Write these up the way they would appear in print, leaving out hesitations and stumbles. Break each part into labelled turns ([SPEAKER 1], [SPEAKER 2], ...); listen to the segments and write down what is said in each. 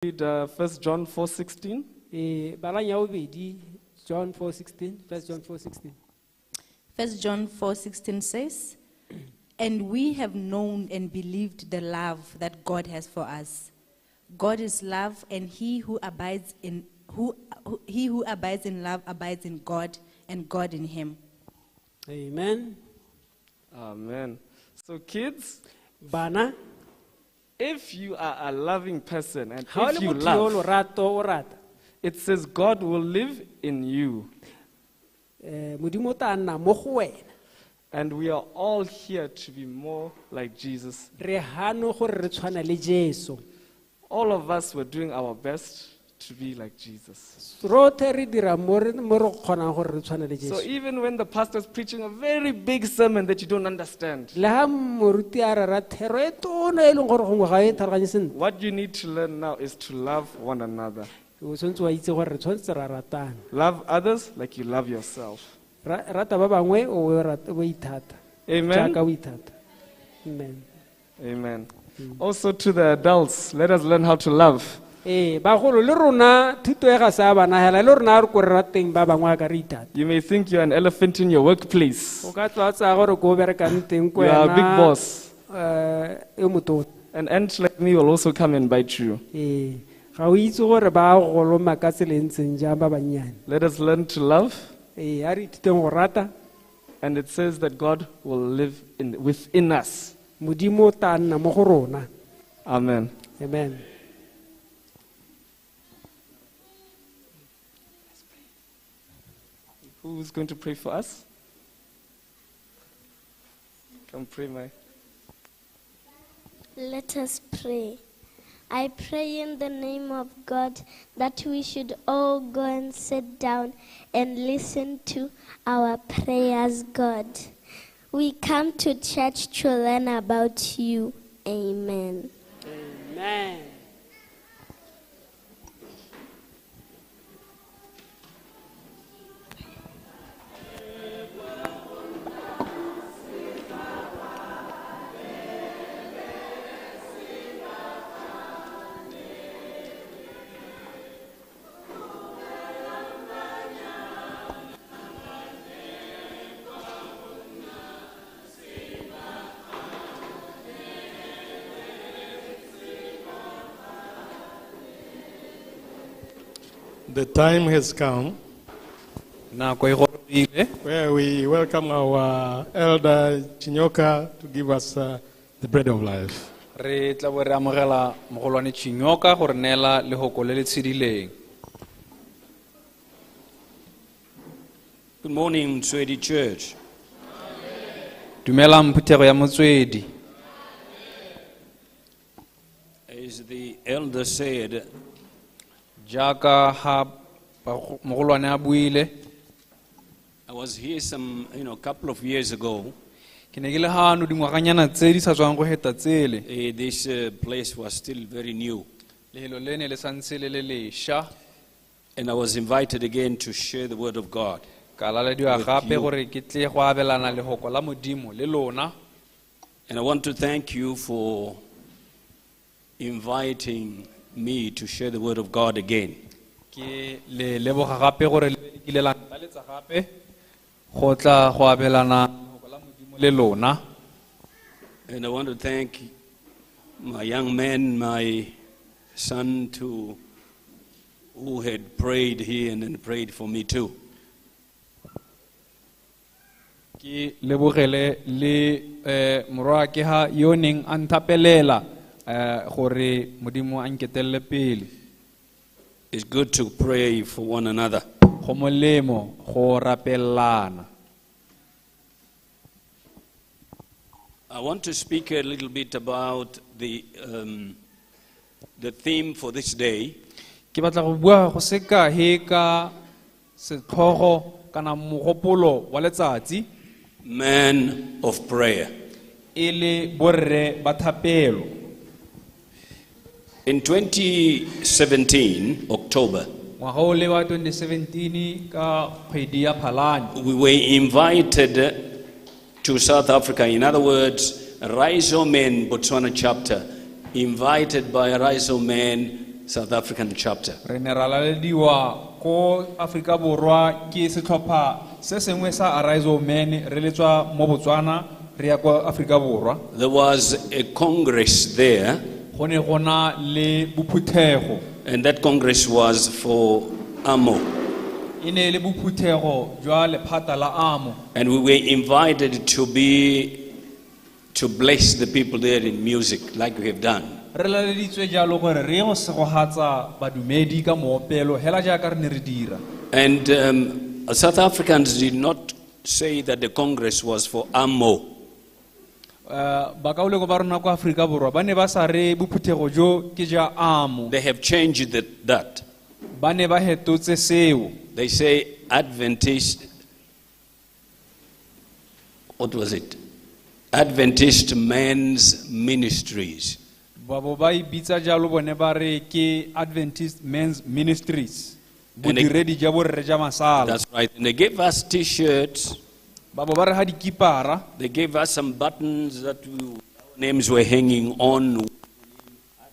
[SPEAKER 1] Read 1 John 4:16.
[SPEAKER 2] John 4:16. 1 John 4:16.
[SPEAKER 3] 1 John 4:16 says, "And we have known and believed the love that God has for us. God is love, and he who abides in love abides in God, and God in him."
[SPEAKER 2] Amen.
[SPEAKER 1] Amen. So kids,
[SPEAKER 2] Bana,
[SPEAKER 1] if you are a loving person and
[SPEAKER 2] ha o le
[SPEAKER 1] if you
[SPEAKER 2] motho yo
[SPEAKER 1] love,
[SPEAKER 2] lorato o rata,
[SPEAKER 1] it says God will live in you.
[SPEAKER 2] Modimo o tla nna mo go wena.
[SPEAKER 1] And we are all here to be more like Jesus.
[SPEAKER 2] Re hano gore re tshwana le Jesu.
[SPEAKER 1] All of us were doing our best to be like Jesus.
[SPEAKER 2] Rotlhe re dira mo re kgonang gore re tshwane le
[SPEAKER 1] So
[SPEAKER 2] Jesu.
[SPEAKER 1] even when the pastor is preaching a very big sermon that you don't understand,
[SPEAKER 2] Le ha moruti a rera thero e tona e leng gore gongwe ga e tlhaloganye sentle,
[SPEAKER 1] what you need to learn now is to love one another.
[SPEAKER 2] o tshwanetse wa itse gore re tshwanetse ra ratana.
[SPEAKER 1] Love others like you love yourself.
[SPEAKER 2] Rata ba bangwe o ithata.
[SPEAKER 1] Amen.
[SPEAKER 2] Jaaka o ithata. Amen.
[SPEAKER 1] Amen. Also to the adults, let us learn how to love.
[SPEAKER 2] Bagolo le rona thuto e ga sa bana hela le rona re ko re rateng ba bangwe ka re ithata.
[SPEAKER 1] You may think you're an elephant in your workplace.
[SPEAKER 2] O ka tlotsa gore go berekang teng ko
[SPEAKER 1] You are a big boss.
[SPEAKER 2] e motho.
[SPEAKER 1] An ant like me will also come and bite you.
[SPEAKER 2] Ga o itse gore ba goloma ka tsela ntseng jang ba banyane.
[SPEAKER 1] Let us learn to love.
[SPEAKER 2] A re ithuteng go rata.
[SPEAKER 1] And it says that God will live within us.
[SPEAKER 2] Modimo o tla nna mo go rona.
[SPEAKER 1] Amen.
[SPEAKER 2] Amen.
[SPEAKER 1] Who's going to pray for us? Come pray, my.
[SPEAKER 4] Let us pray. I pray in the name of God that we should all go and sit down and listen to our prayers, God. We come to church to learn about you. Amen.
[SPEAKER 2] Amen.
[SPEAKER 5] The time has come where we welcome our elder Chinyoka to give us the bread of life.
[SPEAKER 6] Re tla bo re amogela mogolwane Chinyoka gore neela lehoko le le tshedileng.
[SPEAKER 7] Good morning, Motswedi Church.
[SPEAKER 6] Dumela mphuthego ya Motswedi.
[SPEAKER 7] As the elder said,
[SPEAKER 6] Jaaka ha mogolwane a buile,
[SPEAKER 7] I was here a couple of years ago.
[SPEAKER 6] ke ne ke le hano dingwaganyana tse di sa tswang go heta tsele.
[SPEAKER 7] This place was still very new.
[SPEAKER 6] Lehelo le ne le santse le le lesha.
[SPEAKER 7] And I was invited again to share the word of God.
[SPEAKER 6] Ka lalediwa
[SPEAKER 7] With
[SPEAKER 6] gape
[SPEAKER 7] you.
[SPEAKER 6] gore ke tle go abelana lehoko la Modimo le lona.
[SPEAKER 7] And I want to thank you for inviting me to share the word of God again.
[SPEAKER 6] Ke le leboga gape gore le kile la ntaletsa gape go tla go abelana lehoko la Modimo le lona.
[SPEAKER 7] And I want to thank my young man, my son, who had prayed here and then prayed for me too.
[SPEAKER 6] Ke lebogele le morwa ke ha yo neng a nthapelela gore Modimo a nketelele pele.
[SPEAKER 7] It's good to pray for one another.
[SPEAKER 6] Go molemo go rapellana.
[SPEAKER 7] I want to speak a little bit about the theme for this day.
[SPEAKER 6] Ke batla go bua go seka he ka setlhogo kana mogopolo wa letsatsi
[SPEAKER 7] Man of prayer.
[SPEAKER 6] e le borre ba thapelo.
[SPEAKER 7] In 2017, October,
[SPEAKER 6] Ngwaga o le wa 2017 ka kgwedi ya Phalane
[SPEAKER 7] we were invited to South Africa. In other words, Rhizomen Botswana chapter, invited by Rhizomen South African chapter.
[SPEAKER 6] re ne ra lalediwa ko Afrika Borwa ke setlhopha se sengwe sa Arise of Men re le tswa mo Botswana re ya ko Afrika Borwa.
[SPEAKER 7] There was a congress there,
[SPEAKER 6] Go ne go na le bophuthego,
[SPEAKER 7] and that congress was for AMO.
[SPEAKER 6] e ne le bophuthego jwa lephata la AMO,
[SPEAKER 7] And we were invited to bless the people there in music, like we have done.
[SPEAKER 6] re laleditswe jalo gore re go segogatsa badumedi ka moopelo hela jaaka re ne re dira.
[SPEAKER 7] And South Africans did not say that the congress was for AMO.
[SPEAKER 6] Bakaulego ba rona ko Afrika Borwa ba ne ba sa re bophuthego jo ke ja AMO,
[SPEAKER 7] They have changed that.
[SPEAKER 6] ba ne ba hetotse seo.
[SPEAKER 7] They say Adventist, what was it? Adventist Men's Ministries.
[SPEAKER 6] Ba bo ba ibitsa jalo bone ba re ke Adventist Men's Ministries,
[SPEAKER 7] And they-
[SPEAKER 6] bodiredi ja borre ja masala.
[SPEAKER 7] That's right. And they gave us T-shirts.
[SPEAKER 6] Ba bo ba re ha dikipara,
[SPEAKER 7] They gave us some buttons that our names were hanging on.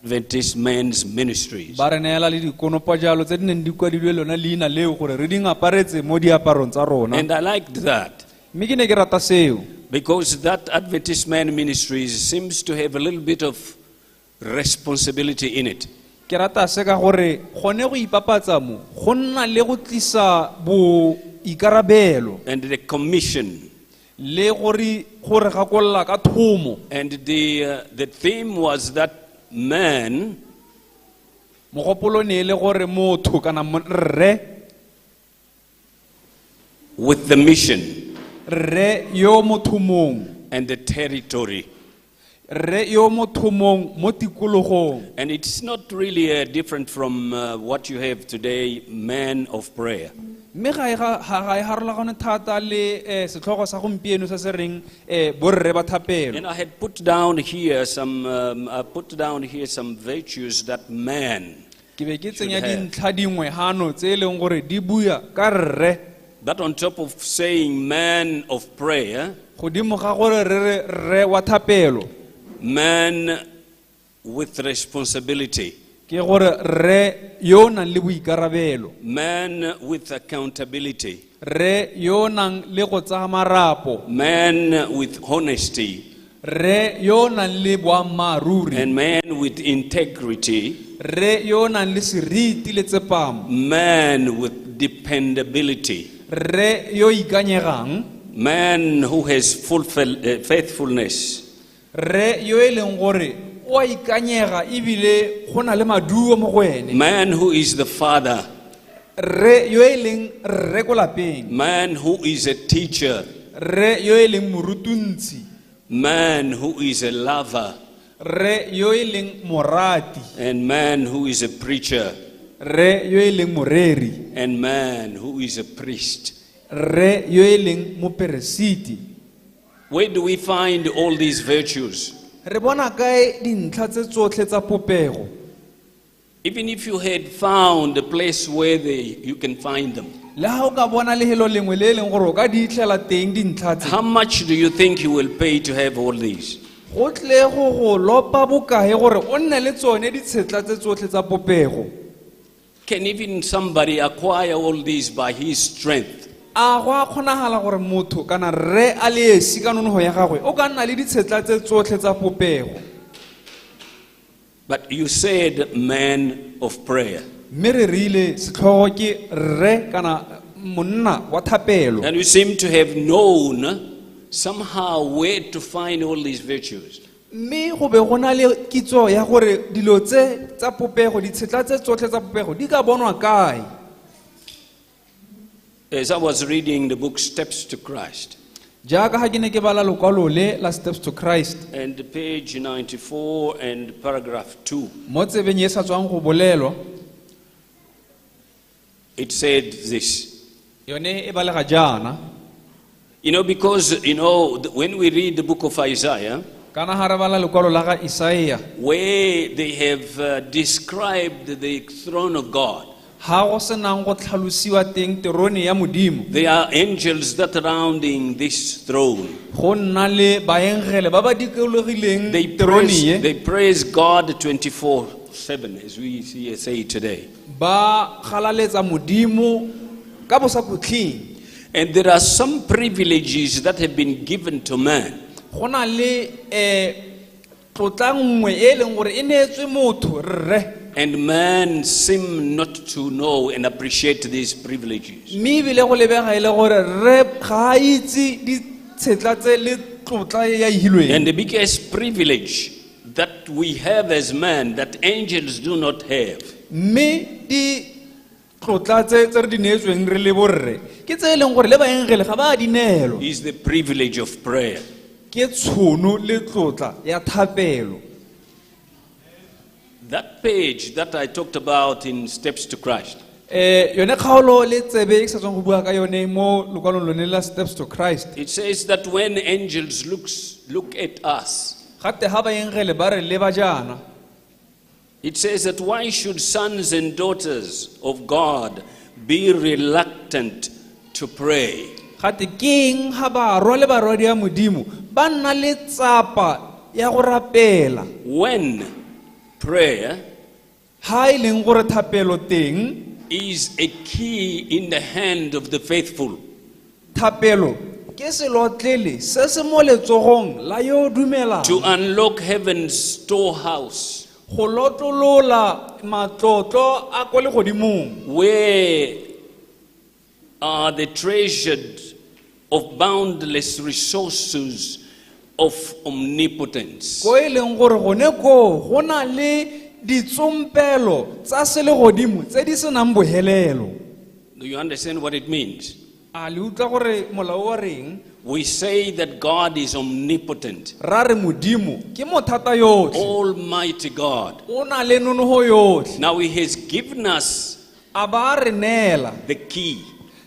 [SPEAKER 7] Adventist Men's Ministries.
[SPEAKER 6] ba re neela le dikonopa jalo tse di neng di kwadilwe lona leina leo gore re di ngaparetse mo diaparong tsa rona.
[SPEAKER 7] And I liked that
[SPEAKER 6] Mme ke ne ke rata seo
[SPEAKER 7] because that Adventist Men Ministries seems to have a little bit of responsibility in it.
[SPEAKER 6] ke rata se ka gore gone go ipapatsa mo go nna le go tlisa bo ikarabelo
[SPEAKER 7] And the commission.
[SPEAKER 6] le gore gakolola ka thomo.
[SPEAKER 7] And the theme was that man
[SPEAKER 6] Mogopolo ne le gore motho kana rre
[SPEAKER 7] with the mission
[SPEAKER 6] yo mothomong,
[SPEAKER 7] and the territory.
[SPEAKER 6] rre yo mothomong mo tikologong.
[SPEAKER 7] And it's not really different from what you have today, man of prayer.
[SPEAKER 6] Mme ga e harolagane thata le setlhogo sa gompieno se se reng borre ba thapelo.
[SPEAKER 7] And I had put down here some virtues that man.
[SPEAKER 6] Ke be ke tsenya
[SPEAKER 7] Should have.
[SPEAKER 6] dintlha dingwe hano tse e leng gore di buya ka rre,
[SPEAKER 7] That on top of saying man of prayer,
[SPEAKER 6] godimo ga gore re re rre wa thapelo,
[SPEAKER 7] man with responsibility,
[SPEAKER 6] ke gore rre yo o nang le boikarabelo,
[SPEAKER 7] man with accountability,
[SPEAKER 6] rre yo o nang le go tsaya marapo,
[SPEAKER 7] man with honesty,
[SPEAKER 6] rre yo o nang le boammaaruri,
[SPEAKER 7] and man with integrity,
[SPEAKER 6] rre yo o nang le seriti le tsepamo,
[SPEAKER 7] man with dependability,
[SPEAKER 6] rre yo o ikanyegang,
[SPEAKER 7] man who has faithfulness,
[SPEAKER 6] rre yo e leng gore o a ikanyega ebile go na le maduo mo go ene,
[SPEAKER 7] man who is the father,
[SPEAKER 6] rre yo e leng rre ko lapeng,
[SPEAKER 7] man who is a teacher,
[SPEAKER 6] rre yo e leng morutuntsi,
[SPEAKER 7] man who is a lover,
[SPEAKER 6] rre yo e leng morati,
[SPEAKER 7] and man who is a preacher,
[SPEAKER 6] rre yo e leng moreri,
[SPEAKER 7] and man who is a priest.
[SPEAKER 6] rre yo e leng moperesiti.
[SPEAKER 7] Where do we find all these virtues?
[SPEAKER 6] Re bona kae dintlha tse tsotlhe tsa popego?
[SPEAKER 7] Even if you had found a place where you can find them,
[SPEAKER 6] Le ha o ka bona lehelo lengwe le e leng gore o ka di itlhela teng dintlha tse,
[SPEAKER 7] how much do you think you will pay to have all these?
[SPEAKER 6] go tle go lopa bokae gore o nne le tsone ditshetla tse tsotlhe tsa popego?
[SPEAKER 7] Can even somebody acquire all these by his strength?
[SPEAKER 6] A go a kgonagala gore motho kana rre a le esi ka nonogo ya gagwe o ka nna le ditshetla tse tsotlhe tsa popego?
[SPEAKER 7] But you said man of prayer.
[SPEAKER 6] Mme re rile setlhogo ke rre kana monna wa thapelo,
[SPEAKER 7] And you seem to have known somehow where to find all these virtues.
[SPEAKER 6] mme go be go na le kitso ya gore dilo tse tsa popego, ditshetla tse tsotlhe tsa popego di ka bonwa kae.
[SPEAKER 7] As I was reading the book Steps to Christ,
[SPEAKER 6] Jaaka ha ke ne ke bala lokwalo le la Steps to Christ,
[SPEAKER 7] and page 94 and paragraph 2,
[SPEAKER 6] mo tsebeng e sa tswang go bolelwa,
[SPEAKER 7] it said this.
[SPEAKER 6] yone e balega jaana.
[SPEAKER 7] Because, when we read the book of Isaiah,
[SPEAKER 6] Kana ha re bala lokwalo la ga Isaia,
[SPEAKER 7] where they have described the throne of God,
[SPEAKER 6] ha go senang go tlhalosiwa teng terone ya modimo,
[SPEAKER 7] there are angels that are surrounding this throne.
[SPEAKER 6] go nna le baengele ba ba dikologileng
[SPEAKER 7] They
[SPEAKER 6] terone ye,
[SPEAKER 7] praise God 24/7. 7, as we say today.
[SPEAKER 6] ba galaletsa modimo ka bosakhutleng.
[SPEAKER 7] And there are some privileges that have been given to man.
[SPEAKER 6] Go na le tlotla nngwe e leng gore e neetswe motho rre.
[SPEAKER 7] And man seem not to know and appreciate these privileges.
[SPEAKER 6] Mme ebile go lebega e le gore rre ga a itse ditshetla tse le tlotla ya ihilweng.
[SPEAKER 7] And the biggest privilege that we have as man that angels do not have
[SPEAKER 6] Mme di tlotla tse re di neetsweng re le borre ke tse e leng gore le baengele ga ba di neelwa.
[SPEAKER 7] is the privilege of prayer.
[SPEAKER 6] Ke tshono le tlotla ya thapelo.
[SPEAKER 7] That page that I talked about in Steps to Christ,
[SPEAKER 6] Yone kgaolo le tsebe ke sa tswang go bua ka yone mo lokwalong lone la Steps to Christ.
[SPEAKER 7] it says that when angels look at us,
[SPEAKER 6] Gape ha baengele ba re leba jaana.
[SPEAKER 7] it says that why should sons and daughters of God be reluctant to pray?
[SPEAKER 6] Gate keng ha barwa le barwadi ya modimo ba nna le tsapa ya go rapela
[SPEAKER 7] When prayer
[SPEAKER 6] ha e leng gore thapelo teng.
[SPEAKER 7] is a key in the hand of the faithful.
[SPEAKER 6] Thapelo ke selotlele se se mo letsogong la yo dumela
[SPEAKER 7] To unlock heaven's storehouse,
[SPEAKER 6] go lotolola matlotlo a ko le godimong
[SPEAKER 7] where are the treasured of boundless resources of omnipotence.
[SPEAKER 6] ko e leng gore gone ko go na le ditsompelo tsa se le godimo tse di senang bohelelo.
[SPEAKER 7] Do you understand what it means?
[SPEAKER 6] A le utlwa gore molao wa reng?
[SPEAKER 7] We say that God is omnipotent,
[SPEAKER 6] Ra re modimo ke mothata yotlhe,
[SPEAKER 7] Almighty God.
[SPEAKER 6] o na le nonogo yotlhe.
[SPEAKER 7] Now He has given us
[SPEAKER 6] A ba re neela
[SPEAKER 7] the key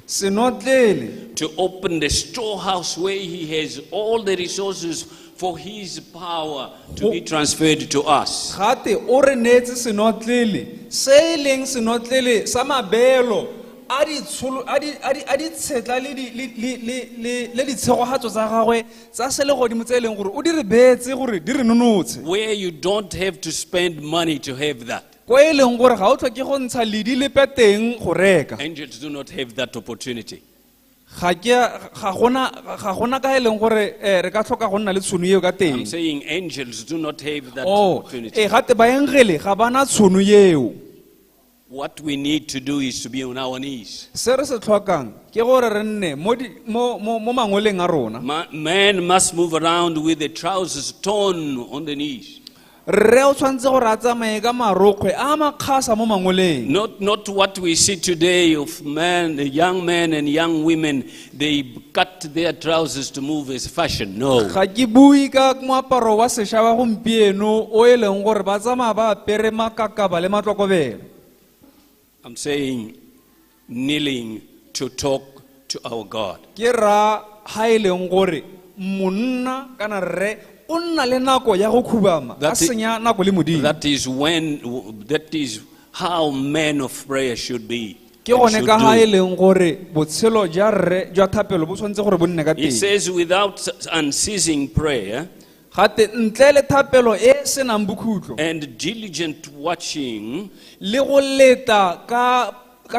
[SPEAKER 6] senotlele
[SPEAKER 7] to open the storehouse where He has all the resources for His power to be transferred to us.
[SPEAKER 6] gate o re neetse senotlele se e leng senotlele sa mabelo a ditshetla le ditshegogatso tsa gagwe tsa se le godimo tse e leng gore o di re beetse gore di re nonotshe,
[SPEAKER 7] Where you don't have to spend money to have that.
[SPEAKER 6] ko e leng gore ga o tlhoke go ntsha ledi lepe teng go reka.
[SPEAKER 7] Angels do not have that opportunity.
[SPEAKER 6] Ga gona ka e leng gore re ka tlhoka go nna le tshono eo ka
[SPEAKER 7] I'm
[SPEAKER 6] teng.
[SPEAKER 7] saying angels do not have that
[SPEAKER 6] Oh,
[SPEAKER 7] opportunity.
[SPEAKER 6] gate baengele ga bana tshono eo.
[SPEAKER 7] What we need to do is to be on our knees.
[SPEAKER 6] Se re se tlhokang ke gore re nne mo mangoleng a rona.
[SPEAKER 7] Man must move around with the trousers torn on the knees.
[SPEAKER 6] Re o tshwantse gore a tsamaye ka marokgwe a makgasa mo mangoleng.
[SPEAKER 7] Not what we see today of young men and young women, they cut their trousers to move as fashion. No.
[SPEAKER 6] Ga ke bui ka moaparo wa sešwa wa gompieno o e leng gore ba tsamaya ba apere makakaba le matlokobelo.
[SPEAKER 7] I'm saying kneeling to talk to our God.
[SPEAKER 6] Ke ra ha e leng gore monna kana rre o nna le nako ya go khubama a senya nako le modimo.
[SPEAKER 7] That is how men of prayer should be.
[SPEAKER 6] Ke gone ka ha e leng gore botshelo jwa rre jwa thapelo bo tshwanetse gore bo nne ka
[SPEAKER 7] It
[SPEAKER 6] teng.
[SPEAKER 7] says without unceasing prayer
[SPEAKER 6] Gate ntle le thapelo e senang bokhutlo
[SPEAKER 7] and diligent watching,
[SPEAKER 6] le go leta ka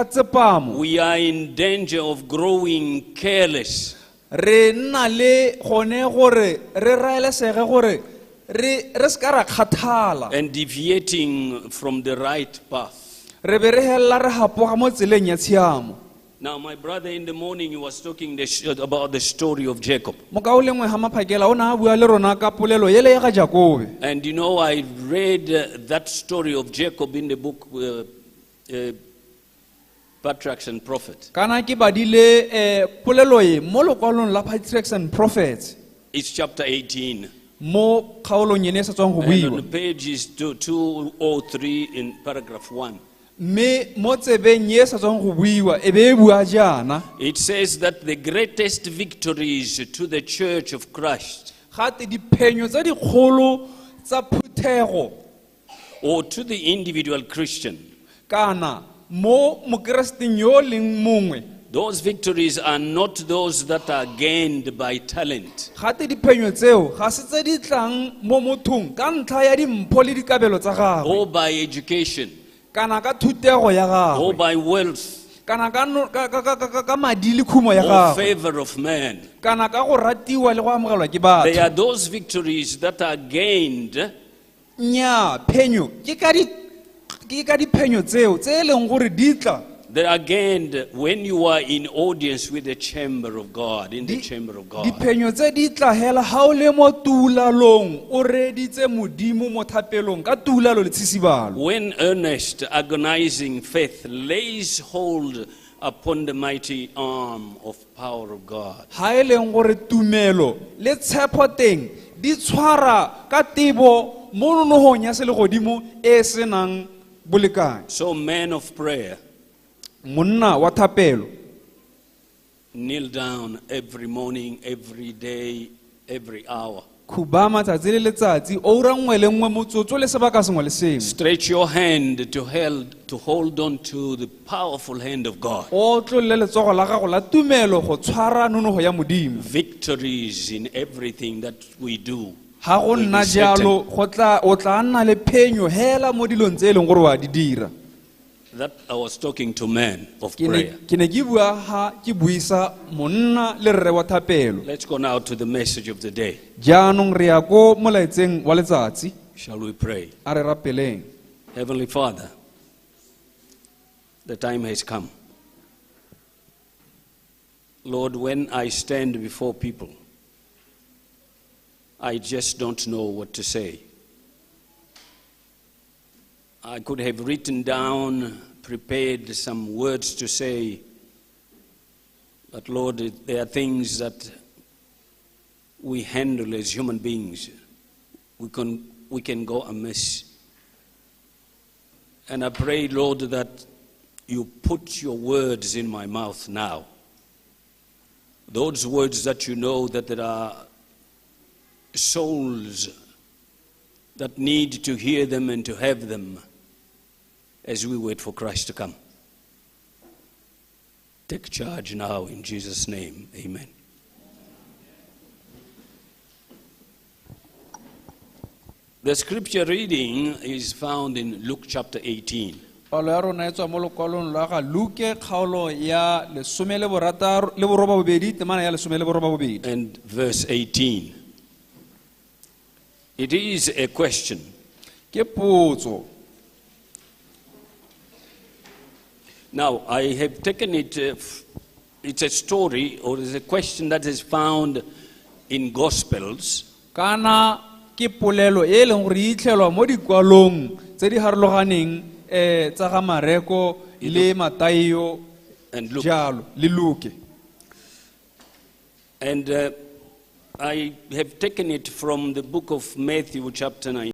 [SPEAKER 6] tsepamo,
[SPEAKER 7] we are in danger of growing careless
[SPEAKER 6] re nna le gone gore re raelesege gore re se ka ra kgathala,
[SPEAKER 7] and deviating from the right path.
[SPEAKER 6] re be re helela re hapoga mo tseleng ya tshiamo.
[SPEAKER 7] Now, my brother in the morning, he was talking about the story of Jacob.
[SPEAKER 6] Mokaolengwe ha maphakela o na a bua le rona ka polelo yele ya ga Jakobe.
[SPEAKER 7] And you know, I read that story of Jacob in the book Patriarchs and Prophets.
[SPEAKER 6] Kana ke badile polelo e mo lokwalong la Patriarchs and Prophets
[SPEAKER 7] It's chapter 18.
[SPEAKER 6] mo kgaolong ene sa tswang go
[SPEAKER 7] And on the
[SPEAKER 6] buiwa.
[SPEAKER 7] page is 203 in paragraph 1.
[SPEAKER 6] Me mo tsebeng ye sa tswang go buiwa e be e bua jaana.
[SPEAKER 7] It says that the greatest victories to the Church of Christ,
[SPEAKER 6] Gate diphenyo tsa dikgolo tsa phuthego
[SPEAKER 7] or to the individual Christian,
[SPEAKER 6] kana mo mokristeng yo leng mongwe
[SPEAKER 7] Those victories are not those that are gained by talent.
[SPEAKER 6] Gate diphenyo tseo ga se tse di tlang mo mothong ka ntlha ya dimpho le dikabelo tsa gagwe
[SPEAKER 7] Or by education,
[SPEAKER 6] kana ka thutego ya
[SPEAKER 7] or
[SPEAKER 6] gagwe
[SPEAKER 7] by wealth,
[SPEAKER 6] kana ka madi le khumo ya
[SPEAKER 7] or
[SPEAKER 6] gagwe
[SPEAKER 7] favor of man.
[SPEAKER 6] kana ka go ratiwa le go amogelwa ke
[SPEAKER 7] They
[SPEAKER 6] batho
[SPEAKER 7] are those victories that are gained
[SPEAKER 6] nya phenyo ke ka diphenyo tseo tse e leng gore di tla
[SPEAKER 7] They are gained when you are in audience with the chamber of God, in the chamber of God.
[SPEAKER 6] diphenyo tse di tla hela ha o le mo tulalong o reditse modimo mo thapelong ka tulalo le tshisibalo
[SPEAKER 7] When earnest, agonizing faith lays hold upon the mighty arm of power of God.
[SPEAKER 6] ha e leng gore tumelo le tshepo teng di tshwara ka tebo mo nonogong ya selegodimo e senang bolekanyo
[SPEAKER 7] So, men of prayer,
[SPEAKER 6] monna wa thapelo
[SPEAKER 7] kneel down every morning, every day, every hour.
[SPEAKER 6] khuba matsatsi le letsatsi o ura nngwe le nngwe motsotso le sebaka sengwe le sengwe
[SPEAKER 7] Stretch your hand to hold on to the powerful hand of God.
[SPEAKER 6] o tlolle letsogo la gago la tumelo go tshwara nonogo ya modimo
[SPEAKER 7] Victories in everything that we do.
[SPEAKER 6] ha go
[SPEAKER 7] will be
[SPEAKER 6] nna
[SPEAKER 7] certain.
[SPEAKER 6] jalo o tla nna le phenyo hela mo dilong tse e leng gore wa di dira
[SPEAKER 7] That I was talking to men of
[SPEAKER 6] ke
[SPEAKER 7] prayer.
[SPEAKER 6] ne ke bua ha ke buisa monna le rre wa thapelo
[SPEAKER 7] Let's go now to the message of the day.
[SPEAKER 6] jaanong re ya ko molaetseng wa letsatsi
[SPEAKER 7] Shall we pray?
[SPEAKER 6] a re rapeleng
[SPEAKER 7] Heavenly Father, the time has come. Lord, when I stand before people, I just don't know what to say. I could have written down, prepared some words to say, but Lord, there are things that we handle as human beings. We can go amiss. And I pray, Lord, that you put your words in my mouth now. Those words that you know that there are souls that need to hear them and to have them as we wait for Christ to come. Take charge now in Jesus' name. Amen. The scripture reading is found in Luke chapter 18.
[SPEAKER 6] palo ya rona e tswa mo lekwalong la ga luke kgaolo ya lesome le borobabobedi temana ya lesome le borobabobedi
[SPEAKER 7] And verse 18. It is a question.
[SPEAKER 6] ke potso
[SPEAKER 7] Now, I have taken it, it's a story or it's a question that is found in Gospels.
[SPEAKER 6] kana ke polelo e leng gore e itlhelwa mo dikwalong tse di harologaneng tsa ga mareko le mataio
[SPEAKER 7] And look,
[SPEAKER 6] jalo le luke
[SPEAKER 7] and I have taken it from the book of Matthew chapter 9.